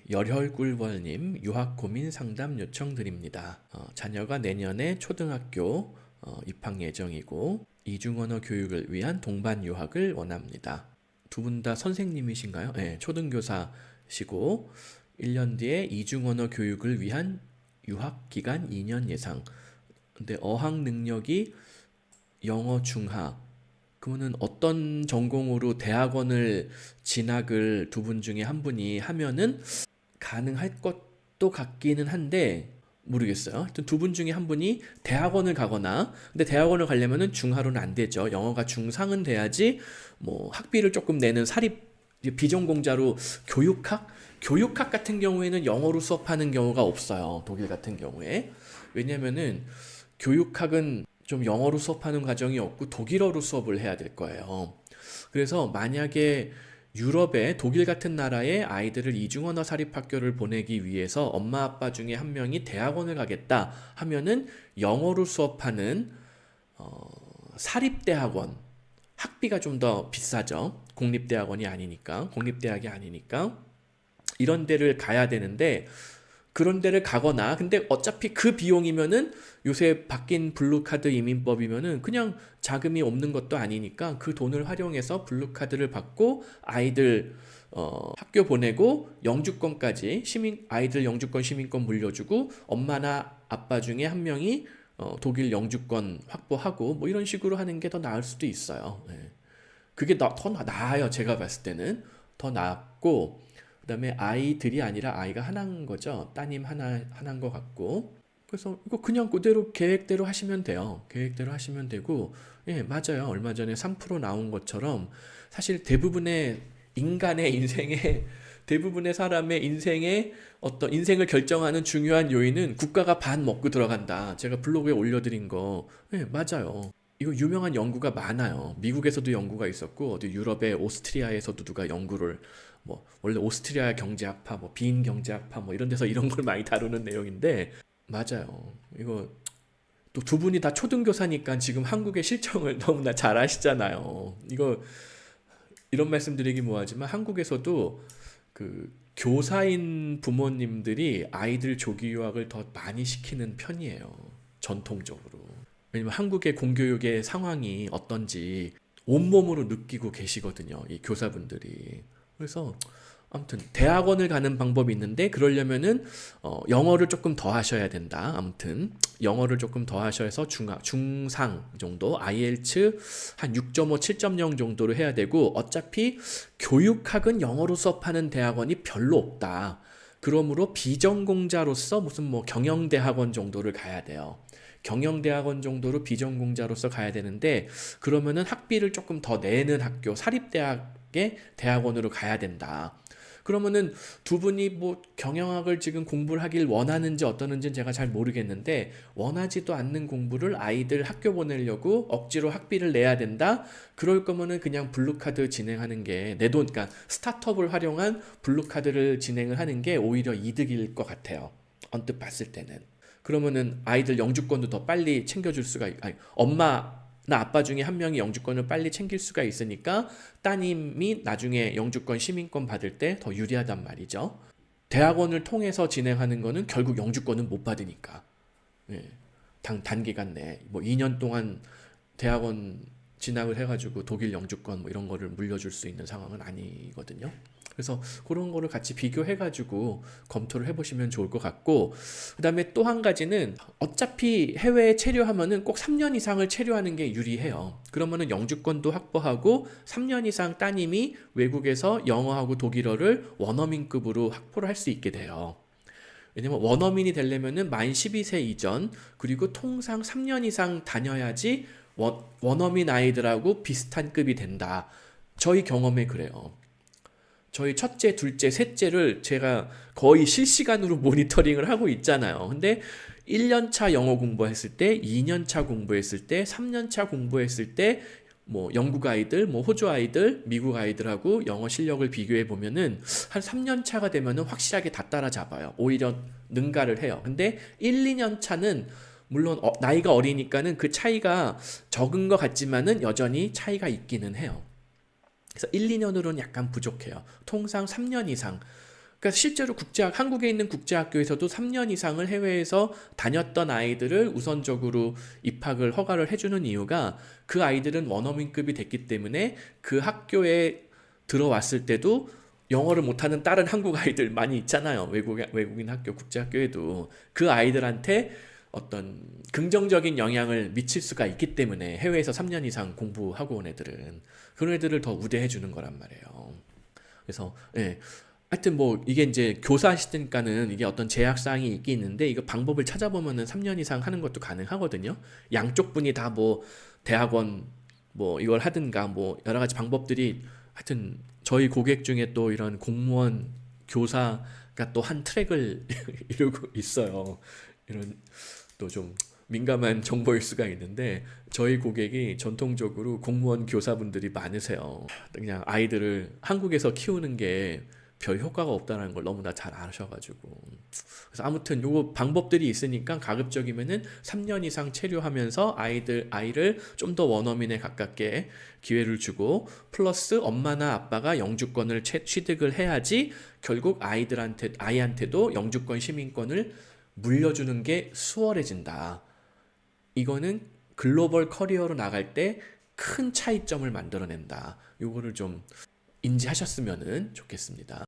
열혈꿀벌님 유학 고민 상담 요청드립니다. 자녀가 내년에 초등학교 입학 예정이고 이중언어 교육을 위한 동반 유학을 원합니다. 두 분 다 선생님이신가요? 네, 초등교사시고 1년 뒤에 이중언어 교육을 위한 유학 기간 2년 예상. 근데 어학 능력이 영어 중하. 그러면은 어떤 전공으로 대학원을 진학을 두 분 중에 한 분이 하면은 가능할 것도 같기는 한데 모르겠어요. 하여튼 두 분 중에 한 분이 대학원을 가거나, 근데 대학원을 가려면은 중하로는 안 되죠. 영어가 중상은 돼야지 뭐 학비를 조금 내는 사립 비전공자로 교육학 같은 경우에는 영어로 수업하는 경우가 없어요. 독일 같은 경우에. 왜냐면은 교육학은 좀 영어로 수업하는 과정이 없고 독일어로 수업을 해야 될 거예요. 그래서 만약에 유럽의 독일 같은 나라에 아이들을 이중언어 사립학교를 보내기 위해서 엄마 아빠 중에 한 명이 대학원을 가겠다 하면은 영어로 수업하는 사립대학원, 학비가 좀 더 비싸죠. 공립대학원이 아니니까, 공립대학이 아니니까 이런 데를 가야 되는데, 그런 데를 가거나, 근데 어차피 그 비용이면은 요새 바뀐 블루카드 이민법이면은 그냥 자금이 없는 것도 아니니까 그 돈을 활용해서 블루카드를 받고 아이들 학교 보내고 영주권까지 아이들 영주권 시민권 물려주고 엄마나 아빠 중에 한 명이 독일 영주권 확보하고 뭐 이런 식으로 하는 게 더 나을 수도 있어요. 네. 그게 더 나아요. 제가 봤을 때는 더 낫고, 그다음에 아이들이 아니라 아이가 하나인 거죠. 따님 하나인 것 같고. 그래서 이거 그냥 그대로 계획대로 하시면 돼요. 계획대로 하시면 되고, 예, 맞아요. 얼마 전에 3% 나온 것처럼 사실 대부분의 인간의 인생에 대부분의 사람의 인생에 어떤 인생을 결정하는 중요한 요인은 국가가 반 먹고 들어간다. 제가 블로그에 올려드린 거, 예, 맞아요. 이거 유명한 연구가 많아요. 미국에서도 연구가 있었고, 어디 유럽의 오스트리아에서도 누가 연구를, 뭐, 원래 오스트리아 경제학파, 뭐, 빈 경제학파, 뭐, 이런 데서 이런 걸 많이 다루는 내용인데, 맞아요. 이거, 또 두 분이 다 초등교사니까 지금 한국의 실정을 너무나 잘 아시잖아요. 이거, 이런 말씀 드리기 뭐하지만 한국에서도 그 교사인 부모님들이 아이들 조기 유학을 더 많이 시키는 편이에요. 전통적으로. 왜냐면 한국의 공교육의 상황이 어떤지 온몸으로 느끼고 계시거든요. 이 교사분들이. 그래서 아무튼 대학원을 가는 방법이 있는데, 그러려면은 영어를 조금 더 하셔야 된다. 아무튼 영어를 조금 더 하셔서 중상 정도, IELTS 한 6.5, 7.0 정도로 해야 되고, 어차피 교육학은 영어로 수업하는 대학원이 별로 없다. 그러므로 비전공자로서 무슨 뭐 경영대학원 정도를 가야 돼요. 경영대학원 정도로 비전공자로서 가야 되는데, 그러면은 학비를 조금 더 내는 학교, 사립대학의 대학원으로 가야 된다. 그러면은 두 분이 뭐 경영학을 지금 공부를 하길 원하는지 어떠는지는 제가 잘 모르겠는데, 원하지도 않는 공부를 아이들 학교 보내려고 억지로 학비를 내야 된다? 그럴 거면은 그냥 블루카드 진행하는 게 내 돈, 그러니까 스타트업을 활용한 블루카드를 진행을 하는 게 오히려 이득일 것 같아요. 언뜻 봤을 때는. 그러면은 아이들 영주권도 더 빨리 챙겨줄 수가, 엄마나 아빠 중에 한 명이 영주권을 빨리 챙길 수가 있으니까 따님이 나중에 영주권 시민권 받을 때 더 유리하단 말이죠. 대학원을 통해서 진행하는 거는 결국 영주권은 못 받으니까. 예. 단기간 내에 뭐 2년 동안 대학원 진학을 해가지고 독일 영주권 뭐 이런 거를 물려줄 수 있는 상황은 아니거든요. 그래서 그런 거를 같이 비교해가지고 검토를 해보시면 좋을 것 같고, 그 다음에 또 한 가지는 어차피 해외에 체류하면은 꼭 3년 이상을 체류하는 게 유리해요. 그러면은 영주권도 확보하고 3년 이상 따님이 외국에서 영어하고 독일어를 원어민급으로 확보를 할 수 있게 돼요. 왜냐면 원어민이 되려면은 만 12세 이전, 그리고 통상 3년 이상 다녀야지 원어민 아이들하고 비슷한 급이 된다. 저희 경험에 그래요. 저희 첫째, 둘째, 셋째를 제가 거의 실시간으로 모니터링을 하고 있잖아요. 근데 1년차 영어 공부했을 때, 2년차 공부했을 때, 3년차 공부했을 때, 뭐 영국 아이들, 뭐 호주 아이들, 미국 아이들하고 영어 실력을 비교해 보면은 한 3년 차가 되면은 확실하게 다 따라잡아요. 오히려 능가를 해요. 근데 1, 2년 차는 물론 나이가 어리니까는 그 차이가 적은 것 같지만은 여전히 차이가 있기는 해요. 그래서 1, 2년으로는 약간 부족해요. 통상 3년 이상. 그러니까 실제로 한국에 있는 국제학교에서도 3년 이상을 해외에서 다녔던 아이들을 우선적으로 입학을 허가를 해주는 이유가 그 아이들은 원어민급이 됐기 때문에 그 학교에 들어왔을 때도 영어를 못하는 다른 한국 아이들 많이 있잖아요. 외국인 학교, 국제학교에도. 그 아이들한테 어떤 긍정적인 영향을 미칠 수가 있기 때문에 해외에서 3년 이상 공부하고 온 애들은 그런 애들을 더 우대해 주는 거란 말이에요. 그래서 예. 하여튼 뭐 이게 이제 교사시니까는 이게 어떤 제약사항이 있긴 있는데 이거 방법을 찾아보면은 3년 이상 하는 것도 가능하거든요. 양쪽 분이 다 뭐 대학원 뭐 이걸 하든가 뭐 여러 가지 방법들이 하여튼 저희 고객 중에 또 이런 공무원 교사가 또 한 트랙을 이루고 있어요. 이런 또 좀 민감한 정보일 수가 있는데 저희 고객이 전통적으로 공무원 교사분들이 많으세요. 그냥 아이들을 한국에서 키우는 게 별 효과가 없다는 걸 너무나 잘 아셔가지고 그래서 아무튼 요거 방법들이 있으니까 가급적이면은 3년 이상 체류하면서 아이를 좀 더 원어민에 가깝게 기회를 주고 플러스 엄마나 아빠가 영주권을 취득을 해야지 결국 아이한테도 영주권 시민권을 물려주는 게 수월해진다. 이거는 글로벌 커리어로 나갈 때 큰 차이점을 만들어낸다. 요거를 좀 인지하셨으면 좋겠습니다.